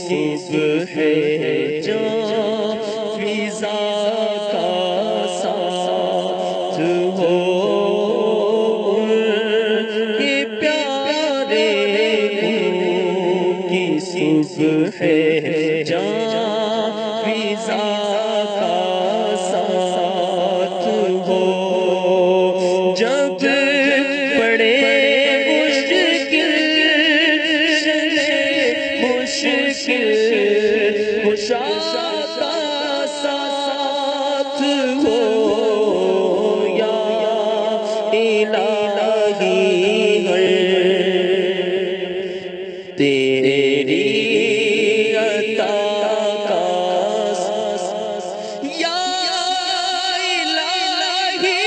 صبح جاں فضا کا ساتھ ہو یہ پیارے کی صبح جاں فضا کا ساتھ ہو جب پڑے مشکل خوشا کا ساتھ ہو یا الہی تیری عطا کا یا الہی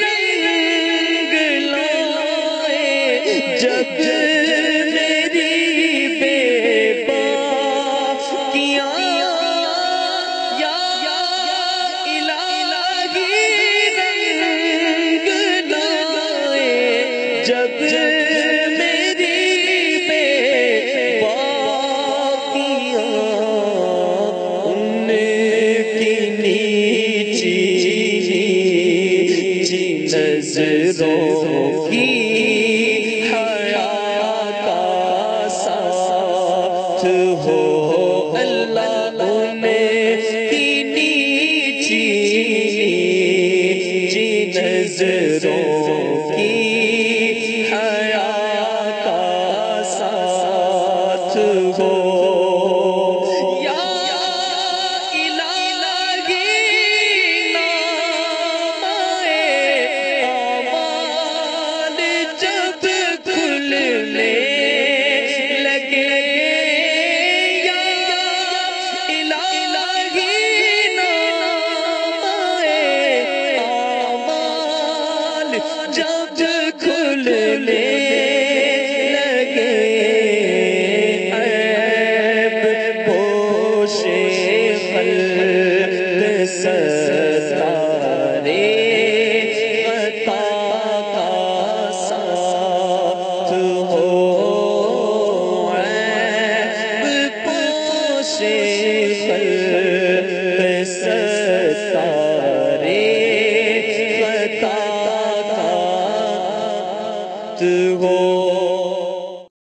رنگ لائے جب جب میری بے باکیاں ان کی نیچی نظروں کی حیا کا ساتھ ہو اللہ ان کی نیچی نظروں کی ہو یا الہی نام اعمال جب کھلنے لگے یا الہی نام اعمال جب کھلنے خلق